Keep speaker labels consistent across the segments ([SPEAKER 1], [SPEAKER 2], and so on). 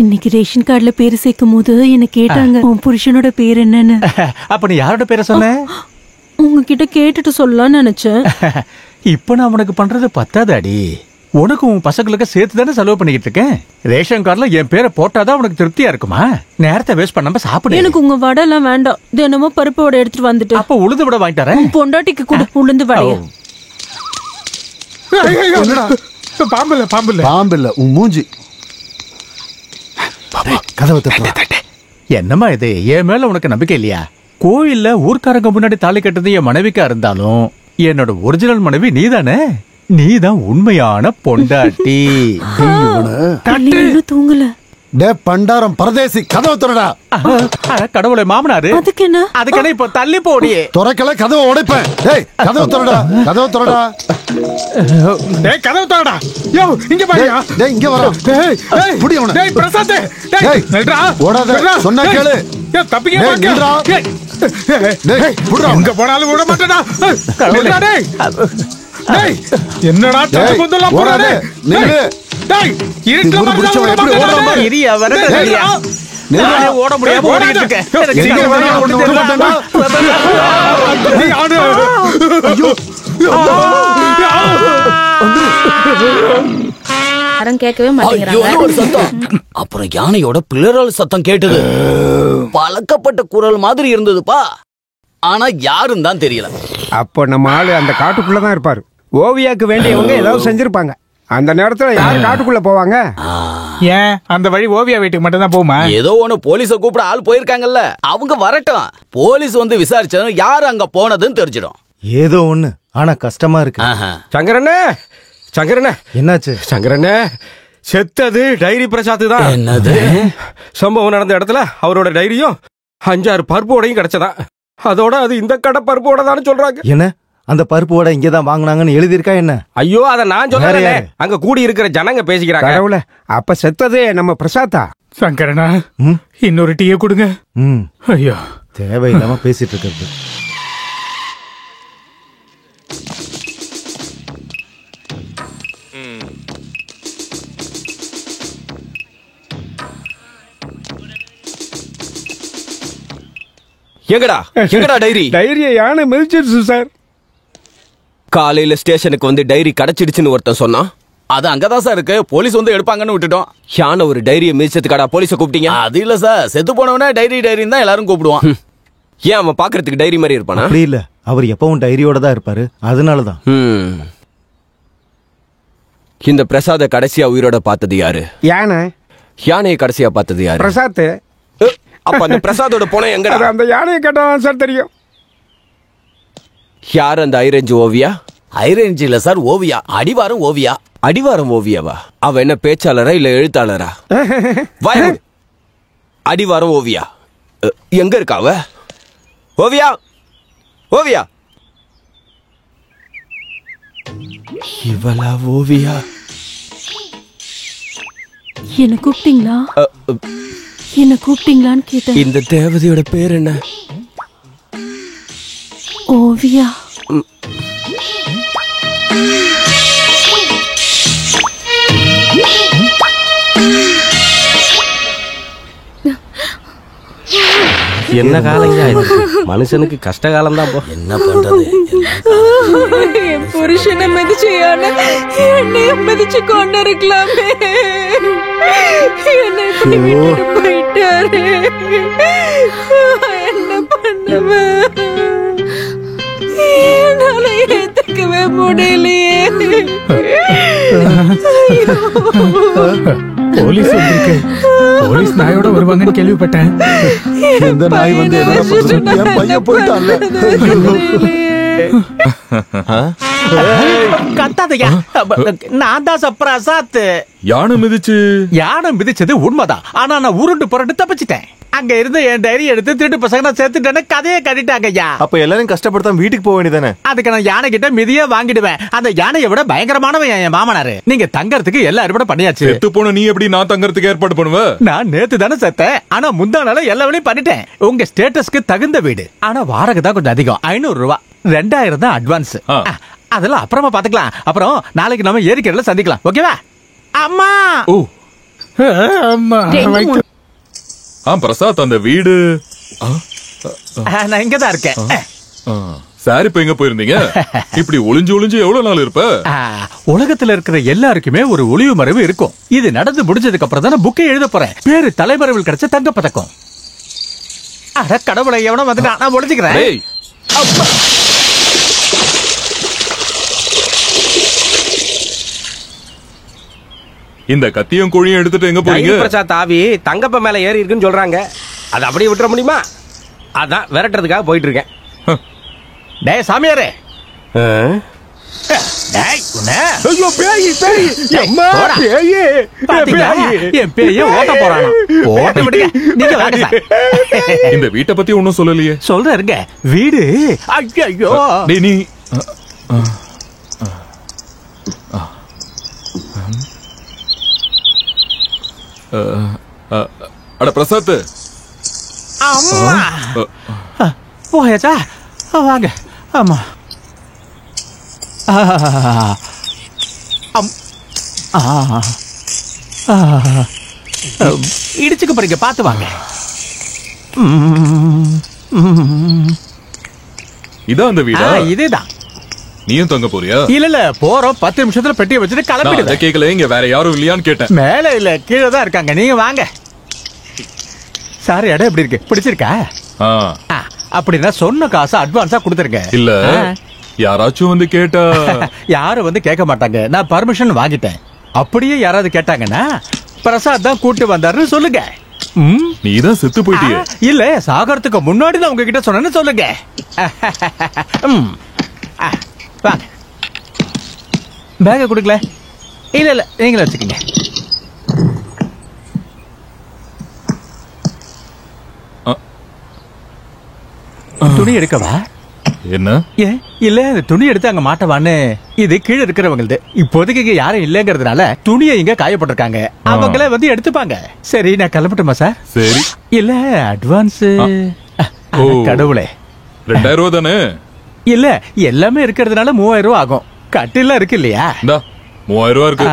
[SPEAKER 1] இன்னைக்கு ரேஷன் கார்டுல பேரு சேர்க்கும் போது என்ன கேட்டாங்க உன் புருஷனோட பேர் என்னன்னு.
[SPEAKER 2] அப்ப நீ யாரோட பேரை சொன்ன?
[SPEAKER 1] உங்ககிட்ட கேட்டுட்டு சொல்லலாம்னு நினைச்சேன்.
[SPEAKER 2] இப்ப நான் உனக்கு பண்றது பத்தாது அடி. உனக்கு உன் பசங்களுக்கு சேர்த்து தானே செலவு பண்ணிக்கிட்டு இருக்கேன். ரேஷன் கார்டுல என் பேரை போட்டாதான் உனக்கு திருப்தியா இருக்குமா? நேரத்தை வேஸ்ட் பண்ணாம சாப்பிடு.
[SPEAKER 1] எனக்கு உங்க வடை எல்லாம் வேண்டாம். தினமும் பருப்பு வடை எடுத்துட்டு வந்துட்டு.
[SPEAKER 2] அப்ப உளுந்து வடை வாங்கிட்டு வரேன்.
[SPEAKER 1] பொண்டாட்டிக்கு கூட உளுந்து வடை.
[SPEAKER 3] பாம்பில்ல உன் மூஞ்சி. கதவை தட்டு.
[SPEAKER 2] என்னம்மா இது? என் மேல உனக்கு நம்பிக்கை இல்லையா? கோயில்ல ஊர்க்காரங்க முன்னாடி தாலி கட்டுறது என் மனைவிக்கா இருந்தாலும் என்னோட ஒரிஜினல் மனைவி நீதானே. நீதான் உண்மையான பொண்டாட்டி.
[SPEAKER 1] தூங்கல.
[SPEAKER 3] டே பண்டாரம் பரதேசி, கதவை திறடா.
[SPEAKER 2] கடவுளை மாமனாரு.
[SPEAKER 1] அதுக்கு
[SPEAKER 2] என்ன இப்ப தள்ளி போடியே.
[SPEAKER 3] துறக்கல கதவை உடைப்பேன். டேய் கதவை திறடா. கதவை திறடா.
[SPEAKER 4] டேய் கதவை திறடா. யோ இங்க பாருயா.
[SPEAKER 3] டேய் இங்க வர. டேய் புடி அவன.
[SPEAKER 4] டேய் பிரசாத். டேய் நில்றா.
[SPEAKER 3] ஓடாத. சொன்னா கேளு.
[SPEAKER 4] ஏ தப்பிக்க பாக்க.
[SPEAKER 3] நில்றா. டேய் புடிடா.
[SPEAKER 4] எங்க போனாலும் விட மாட்டடா. நில்றா டேய். டேய் என்னடா தப்பு கொந்தலாம் போறானே.
[SPEAKER 3] நில்லு.
[SPEAKER 4] டேய் இருட்டுல
[SPEAKER 3] புடிச்சவன் எப்படி ஓடுற மாதிரி
[SPEAKER 2] இரியா வரடா. நானே ஓட முடியாம ஓடிட்டு இருக்கேன்.
[SPEAKER 3] எங்க வரணும் ஒண்ணு விட மாட்டேன்டா.
[SPEAKER 4] நீ ஆடு.
[SPEAKER 3] ஐயோ.
[SPEAKER 5] யாரும் கேட்கவே மாட்டேங்கிறாங்க.
[SPEAKER 6] அப்புறம் யானையோட பிளறல் சத்தம் கேட்டது. பழக்கப்பட்ட குரல் மாதிரி இருந்ததுப்பா. ஆனா யாரும் தான் தெரியல.
[SPEAKER 7] அப்போ நம்ம ஆளு அந்த காட்டுக்குள்ளதான் இருப்பாரு. ஓவியாக்கு வேண்டியவங்க ஏதாவது செஞ்சிருப்பாங்க. அந்த நேரத்துல யார் காட்டுக்குள்ள போவாங்க?
[SPEAKER 4] ஏன் அந்த வழி ஓவியா வீட்டுக்கு மட்டும் தான் போமா?
[SPEAKER 6] ஏதோ ஒண்ணு போலீஸ கூப்பிட ஆள் போயிருக்காங்கல்ல, அவங்க வரட்டும். போலீஸ் வந்து விசாரிச்சதும் யாரு அங்க போனதுன்னு தெரிஞ்சிடும்.
[SPEAKER 8] ஏதோ ஒண்ணு, ஆனா கஷ்டமா இருக்கு.
[SPEAKER 7] சங்கரண்ணே, சங்கரண்ணே.
[SPEAKER 8] என்னாச்சு?
[SPEAKER 7] சங்கரண்ணே, செத்தது டைரி பிரசாத் தான்.
[SPEAKER 6] என்னது?
[SPEAKER 7] சம்பவம் நடந்த இடத்துல அவரோட டைரியும் 5-6 பருப்போடையும் கிடைச்சதா. அதோட அது இந்த கடை பருப்போட தான் சொல்றாங்க.
[SPEAKER 8] என்ன அந்த பருப்பு வடை இங்கதான் வாங்கினாங்கன்னு எழுதியிருக்கா என்ன?
[SPEAKER 7] ஐயோ அத நான் சொல்றேன். அங்க கூடி இருக்கிற ஜனங்க பேசிக்கிறாங்க. கடவுளே, அப்ப செத்ததே நம்ம பிரசாத்தா?
[SPEAKER 4] சங்கரனா, இன்னொரு டீயை கொடுங்க. ஐயோ
[SPEAKER 8] தேவையில்லாம பேசிட்டு இருக்கிறது.
[SPEAKER 6] எங்கடா டைரி?
[SPEAKER 7] டைரியை யானை மிதிச்சிருச்சு சார்.
[SPEAKER 6] காலையில ஸ்டேஷனுக்கு வந்து டைரி கிடைச்சிடுச்சுன்னு ஒருத்தன் சொன்னான். அது அங்கதான் சார் இருக்கு. போலீஸ் வந்து எடுப்பாங்கன்னு விட்டுட்டோம். யானை ஒரு டைரியை மிதிச்சதுக்காடா போலீஸ கூப்பிட்டீங்க? அது இல்ல சார், செத்து போனவனே டைரி டைரின்னு தான் எல்லாரும் கூப்பிடுவான். ஏன் அவன் பாக்குறதுக்கு டைரி மாதிரி இருப்பானா?
[SPEAKER 8] அப்படி இல்ல, அவர் எப்பவும் டைரியோட தான் இருப்பாரு, அதனாலதான்.
[SPEAKER 6] இந்த பிரசாத கடைசியா உயிரோட பார்த்தது யாரு?
[SPEAKER 7] யானை.
[SPEAKER 6] யானையை கடைசியா பார்த்தது யாரு?
[SPEAKER 7] பிரசாத்.
[SPEAKER 6] அப்ப அந்த பிரசாதோட போன எங்க?
[SPEAKER 7] அந்த யானையை கேட்டான் சார் தெரியும்.
[SPEAKER 6] யார் அந்த ஐரேஞ்சு ஓவியா? ஐரேஞ்சு இல்ல சார், ஓவியா. அடிவாரம் ஓவியா. அடிவாரம் ஓவியாவா? அவ என்ன பேச்சாளரா இல்ல எழுத்தாளரா? அடிவாரம் ஓவியா எங்க இருக்கா அவ? ஓவியா, ஓவியா. இவளா ஓவியா?
[SPEAKER 1] என்ன கூப்பிட்டீங்களா? என்ன கூப்பிட்டீங்களான்னு கேட்டேன்.
[SPEAKER 6] இந்த தேவதையோட பேர் என்ன?
[SPEAKER 1] ஓவியா.
[SPEAKER 8] என்ன காலையா இது? மனுஷனுக்கு கஷ்ட காலம் தான். போ,
[SPEAKER 6] என்ன பண்றது?
[SPEAKER 1] என் புருஷனை மிதிச்சு என்னைய மிதிச்சு கொண்டு இருக்கலாமே. என்னை இப்படி விட்டுட்டு போயிட்டாரு. என்ன பண்ணுவேன்? என்னால ஏத்துக்கவே முடியலையே.
[SPEAKER 4] போலீஸ் வந்திருக்கு. போலீஸ் நாயோட வருவாங்கன்னு கேள்விப்பட்டேன்.
[SPEAKER 3] இந்த நாய் வந்து என் பையன் போயிட்டான்ல.
[SPEAKER 2] கத்தாதையா, நான் தான் பிரசாத்.
[SPEAKER 9] யானை
[SPEAKER 2] மிதிச்சது உண்மைதான். ஆனா நான் உருண்டு புரண்டு தப்பிச்சிட்டேன். அங்க இருந்து என் டைரி எடுத்து திருட்டு பசங்க நான் சேர்த்துட்டேன்னு கதையை கட்டிட்டாங்க ஐயா.
[SPEAKER 8] அப்ப எல்லாரும் கஷ்டப்படுத்தாம வீட்டுக்கு போக வேண்டியதானே?
[SPEAKER 2] அதுக்கு நான் யானை கிட்ட மிதியா வாங்கிடுவேன். அந்த யானையை விட பயங்கரமானவன் என் மாமனாரு. நீங்க தங்கறதுக்கு எல்லா ஏற்பாடும் பண்ணியாச்சு.
[SPEAKER 9] செத்து போன நீ எப்படி நான் தங்கறதுக்கு ஏற்பாடு பண்ணுவ?
[SPEAKER 2] நான் நேத்து தானே செத்தேன். ஆனா முந்தா நாள எல்லா வேலையும் பண்ணிட்டேன். உங்க ஸ்டேட்டஸ்க்கு தகுந்த வீடு. ஆனா வாடகை தான் கொஞ்சம் அதிகம். 500 ரூபாய். 2000 தான் அட்வான்ஸ். அதெல்லாம் அப்புறமா பாத்துக்கலாம். அப்புறம் நாளைக்கு நம்ம ஏரிக்கரையில சந்திக்கலாம். ஓகேவா? அம்மா.
[SPEAKER 9] ஓ
[SPEAKER 4] ஆமா, வைத்து-
[SPEAKER 9] பிரசாத் அந்த வீடு
[SPEAKER 2] நான் இங்கதான் இருக்கேன்.
[SPEAKER 9] சார் இப்ப எங்க போயிருந்தீங்க? இப்படி ஒளிஞ்சு ஒளிஞ்சு எவ்வளவு நாள் இருப்ப?
[SPEAKER 2] உலகத்துல இருக்கிற எல்லாருக்குமே ஒரு ஒளிவு மறைவு இருக்கும். இது நடந்து முடிஞ்சதுக்கு அப்புறம் தான் புக்கை எழுத போறேன். பேரு தலைமறைவில் கிடைச்ச தங்க பதக்கம். அட கடவுளை, எவனோ வந்துட்டான், நான் ஒளிஞ்சுக்கிறேன்.
[SPEAKER 9] டேய், இந்த கத்தியும் கோழியும் எடுத்துட்டு எங்க போறீங்க?
[SPEAKER 7] டைரி பிரசாத் ஆவி தங்கப்ப மேல ஏறி இருக்குன்னு சொல்றாங்க. அது அப்படியே விட்டுற முடியுமா? அதான் விரட்டுறதுக்காக போயிட்டு இருக்கேன்.
[SPEAKER 2] டேய் சாமியாரே, டேய் உன்னை.
[SPEAKER 4] ஐயோ, பேய், பேய், அம்மா,
[SPEAKER 2] போடா.
[SPEAKER 4] பேய்,
[SPEAKER 2] பாத்தீங்களா?
[SPEAKER 4] பேய்.
[SPEAKER 2] என் பேய ஓட்ட போறானா? ஓட்ட விடுங்க. நீங்க வாங்க சார்.
[SPEAKER 9] இந்த வீட்டை பத்தி ஒன்னும் சொல்லலையே.
[SPEAKER 2] சொல்றேங்க, வீடு. ஐயோ,
[SPEAKER 9] டேய் நீ அட பிரசாத்,
[SPEAKER 2] அம்மா போயாச்சா? வாங்க. ஆமா. இடிச்சுக்க போறீங்க, பார்த்து வாங்க.
[SPEAKER 9] இதான் அந்த வீடா?
[SPEAKER 2] இதேதான்.
[SPEAKER 9] நீயும் தங்க போறியா?
[SPEAKER 2] இல்ல போறோம், 10 நிமிஷத்துல பெட்டியை வச்சுட்டு
[SPEAKER 9] நான் அதை
[SPEAKER 2] கிளம்பிடுவேன்.
[SPEAKER 9] கேட்கல, இங்க வேற யாரும் இல்லையான்னு கேட்டேன்.
[SPEAKER 2] மேல இல்ல, கீழே தான் இருக்காங்க. நீங்க வாங்க. சார், இடம் எப்படி இருக்கு? பிடிச்சிருக்கா? அப்படின்னா சொன்ன காசு அட்வான்ஸா கொடுத்துருங்க.
[SPEAKER 9] இல்ல யாராச்சும் வந்து கேட்டா?
[SPEAKER 2] யாரும் வந்து கேட்க மாட்டாங்க. நான் பர்மிஷன் வாங்கிட்டேன். அப்படியே யாராவது கேட்டாங்கன்னா பிரசாத் தான் கூட்டு வந்தாருன்னு சொல்லுங்க.
[SPEAKER 9] நீதான் செத்து போயிட்டியே.
[SPEAKER 2] இல்ல, சாகறதுக்கு முன்னாடி தான் உங்ககிட்ட சொன்னேன்னு சொல்லுங்க. வாங்க. பேக கொடுக்கல? இல்ல நீங்களே வச்சுக்கோங்க. துணி எடுக்கவா?
[SPEAKER 9] என்ன?
[SPEAKER 2] இல்ல, துணி எடுத்து அங்க மாட்டவான்னு. இது கீழே இருக்கிறவங்களது. இப்போதைக்கு இங்க யாரும் இல்லங்கிறதுனால துணியை இங்க காயப்பட்டிருக்காங்க. அவங்களே வந்து எடுத்துப்பாங்க. சரி, நான் கிளம்பட்டுமா சார்?
[SPEAKER 9] சரி.
[SPEAKER 2] இல்ல அட்வான்ஸ். கடவுளே,
[SPEAKER 9] 2000 ரூபா தானே?
[SPEAKER 2] இல்ல, எல்லாமே இருக்கிறதுனால 3000 ரூபா ஆகும். கட்டில இருக்கு இல்லையா?
[SPEAKER 9] 3000 ரூபா இருக்கு.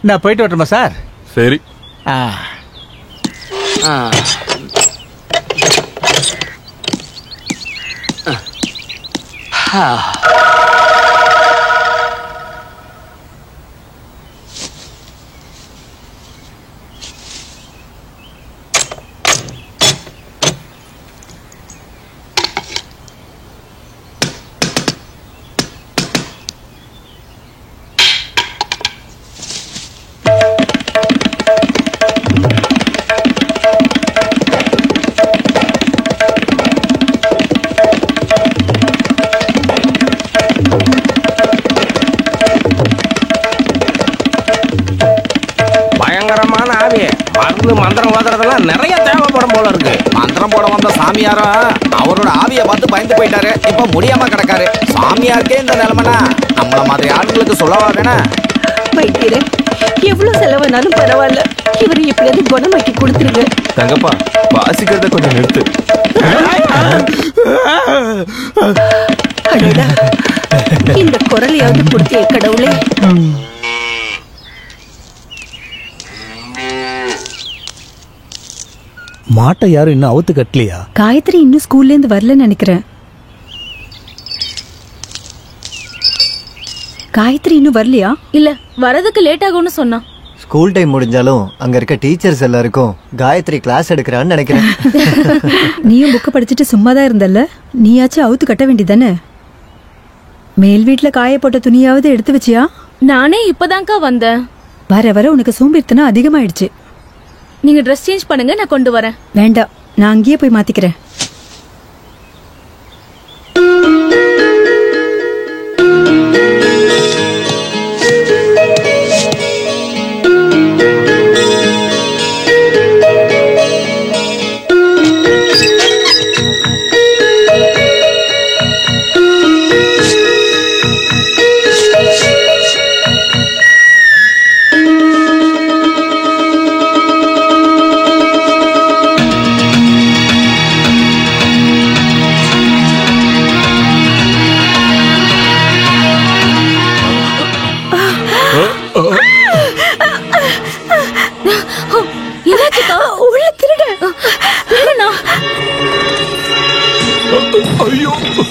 [SPEAKER 2] நான் போயிட்டு வரட்டுமா சார்?
[SPEAKER 9] சரி.
[SPEAKER 7] பயங்கரமான ஆவி. மருந்து மந்திரம் ஓதுறதெல்லாம் நிறைய தேவைப்படும் போல இருக்கு.
[SPEAKER 6] மந்திரம் போட வந்த சாமியாரும் அவரோட ஆவியை பார்த்து பயந்து போயிட்டாரு. இப்ப முடியாம கிடக்காரு. சாமியாருக்கே இந்த நிலைமைனா நம்மள மாதிரி ஆட்களுக்கு சொல்லவா வேணா?
[SPEAKER 1] வைத்தியரே, எவ்வளவு செலவானாலும் பரவாயில்ல, இவரை எப்படியாவது குணமாக்கி கொடுத்துருங்க.
[SPEAKER 8] தங்கப்பா, வாசிக்கிறத கொஞ்சம் நிறுத்து.
[SPEAKER 1] அடடா, இந்த குரலையாவது கொடுத்தே கடவுளே.
[SPEAKER 3] மாட்டை யாரும் இன்னும் அவுத்து கட்டலையா?
[SPEAKER 1] காயத்ரி இன்னும் ஸ்கூல்ல இருந்து வரலன்னு நினைக்கிறேன். காயத்ரி இன்னும் வரலையா?
[SPEAKER 5] இல்ல, வரதுக்கு லேட் ஆகும்னு சொன்னா.
[SPEAKER 10] ஸ்கூல் டைம் முடிஞ்சாலும் அங்க இருக்க டீச்சர்ஸ் எல்லாருக்கும் காயத்ரி கிளாஸ் எடுக்கிறான்னு நினைக்கிறேன்.
[SPEAKER 1] நீயும் புக்க படிச்சுட்டு சும்மாதான் இருந்தல்ல, நீயாச்சும் அவுத்து கட்ட வேண்டியதானே? மேல் வீட்டுல காய போட்ட துணியாவது எடுத்து வச்சியா?
[SPEAKER 5] நானே இப்பதான்க்கா வந்தேன்.
[SPEAKER 1] வர வர உனக்கு சோம்பேறித்தனம் அதிகமாயிடுச்சு.
[SPEAKER 5] நீங்க ட்ரெஸ் சேஞ்ச் பண்ணுங்க, நான் கொண்டு வரேன்.
[SPEAKER 1] வேண்டாம், நான் அங்கேயே போய் மாத்திக்கிறேன்.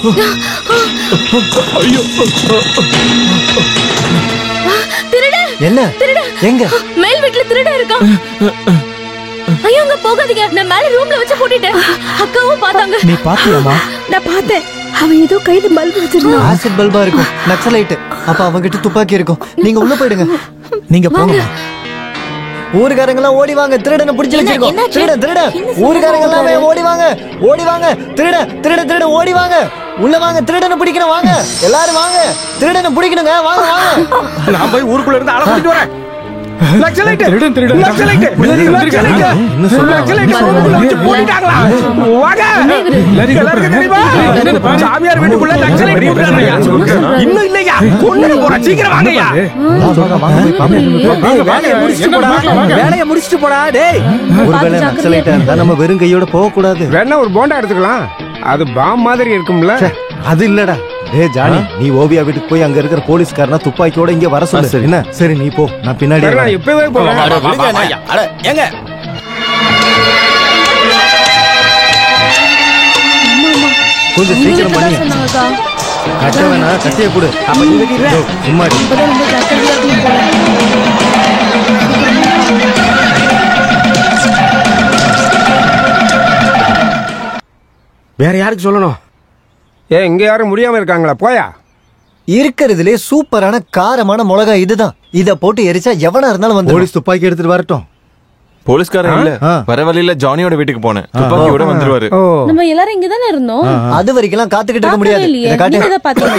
[SPEAKER 9] ஐயோ
[SPEAKER 5] திருட
[SPEAKER 10] என்ன
[SPEAKER 5] திருட
[SPEAKER 10] எங்க
[SPEAKER 5] மேல் வீட்ல திருட இருக்கான். ஐயோ அங்க போகாதீங்க, நான் மேல ரூம்ல வச்சு பூட்டிட்டேன். அக்காவும் பார்த்தாங்க.
[SPEAKER 3] நீ பாத்தியாமா?
[SPEAKER 1] நான் பார்த்தேன். அவன் ஏதோ கையில பல்பு வச்சிருந்தான்.
[SPEAKER 10] ஆசிட் பல்பா இருக்கும், நக்சலைட். அப்ப அவங்கிட்ட துப்பாக்கி இருக்கும். நீங்க உள்ள போயிடுங்க.
[SPEAKER 3] நீங்க போங்க.
[SPEAKER 10] ஊருக்காரங்க எல்லாம் ஓடி வாங்க, திருடனை பிடிச்சு வச்சிருக்கோம். திருட ஊருக்காரங்க எல்லாமே ஓடி வாங்க, ஓடி வாங்க. திருட ஓடி வாங்க. உள்ள வாங்க, திருடனை பிடிக்கணும். வாங்க எல்லாரும் வாங்க, திருடனை பிடிக்கணுங்க. வாங்க வாங்க.
[SPEAKER 7] நான் போய் ஊருக்குள்ள இருந்து ஆள கூட்டிட்டு வரேன். நக்சலைட் போட்டுட்டாங்களா? வாங்க எல்லாருக்கும் தெரியுமா? சாமியார் வீட்டுக்குள்ள நக்சலைட் போட்டுறாங்கயா. இன்னும் இல்லையா? கொண்டு போற, சீக்கிரம் வாங்கயா.
[SPEAKER 3] வேலையை முடிச்சிட்டு போடா. டேய்,
[SPEAKER 10] ஒருவேளை நக்சலைட்டா இருந்தா நம்ம வெறும் கையோட போக கூடாது.
[SPEAKER 7] வேணா ஒரு போண்டா எடுத்துக்கலாம், அது பாம் மாதிரி இருக்கும்ல.
[SPEAKER 10] அது இல்லடா. டேய் ஜானி, நீ ஓவியா வீட்டுக்கு போய் அங்க இருக்கிற போலீஸ்காரனா துப்பாக்கியோட இங்க வர சொல்லு. என்ன? சரி நீ போ, நான் பின்னாடி வரேன்.
[SPEAKER 7] நான் இப்பவே போறேன்.
[SPEAKER 6] ஏங்க
[SPEAKER 10] கொஞ்சம் சீக்கிரம் பண்ணி. கட்ட வேணா, கட்டைய கொடு. அப்ப நீ வெட்டிடுற. சும்மா இரு.
[SPEAKER 7] வேற யாருக்கு சொல்லணும்? இங்க யாரும் முடியாம இருக்காங்களா? போயா.
[SPEAKER 10] இருக்கிறதுலே சூப்பரான காரமான மிளகா இதுதான். இத போட்டு எரிச்சா எவனா இருந்தாலும் வந்து போலீஸ் துப்பாக்கி எடுத்துட்டு வரட்டும்.
[SPEAKER 11] போலீஸ்காரன் இல்ல, வர வழியில ஜானியோட வீட்டுக்கு போனேன். துப்பாக்கியோட வந்துருவாரு.
[SPEAKER 5] நம்ம எல்லாரும் இங்க தானே இருந்தோம்.
[SPEAKER 10] அது வரைக்கும் காத்துக்கிட்டு இருக்க முடியாது. இத காட்டு.
[SPEAKER 5] நீங்க பாத்தீங்க.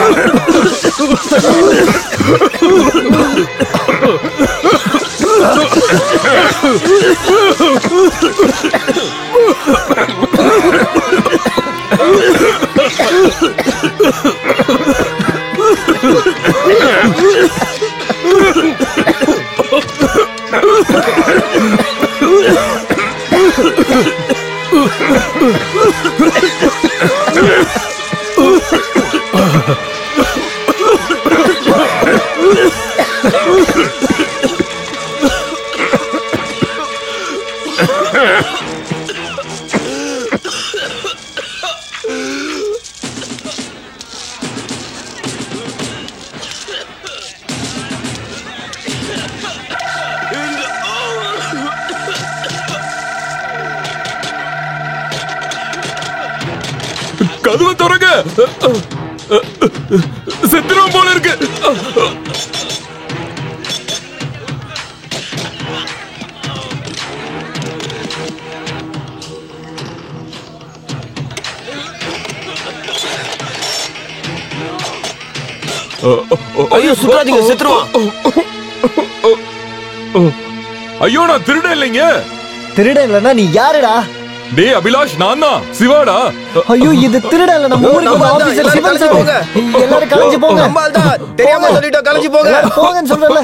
[SPEAKER 9] கதவை திறங்க, செத்துரும் போல இருக்கு.
[SPEAKER 6] ஐயோ சுற்றாதீங்க, செத்துருவான்.
[SPEAKER 9] ஐயோ நான் திருட இல்லைங்க.
[SPEAKER 10] திருட இல்லனா நீ யாருடா?
[SPEAKER 9] டேய் அபிலாஷ், நான் தான் சிவாடா.
[SPEAKER 10] ஐயோ இது திருட இல்ல, நம்ம ஊருக்கு ஆபீசர் சிவன் சார். எல்லாரும் கலஞ்சி போங்க.
[SPEAKER 6] தெரியாம சொல்லிட்டோம், கலஞ்சி போங்க.
[SPEAKER 10] போங்கன்னு சொல்றல.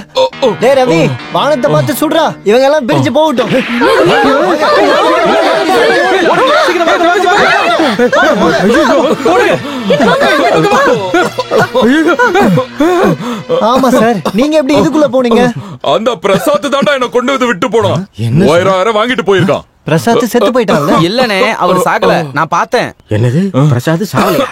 [SPEAKER 10] டேய் ரவி, வானத்தை பார்த்து சுடுறா. இவங்க எல்லாம் பிரிஞ்சு போகட்டும். ஆமா சார், நீங்க எப்படி இதுக்குள்ள போனீங்க?
[SPEAKER 9] அந்த பிரசாத் தாண்டா என்ன கொண்டு வந்து விட்டு போனான். 1000 வாங்கிட்டு போயிருக்கான்.
[SPEAKER 10] பிரசாத் செத்து போயிட்டான்ல?
[SPEAKER 6] இல்லனே, அவர் சாகல, நான் பார்த்தேன்.
[SPEAKER 7] என்னது? பிரசாத் சாகலையா?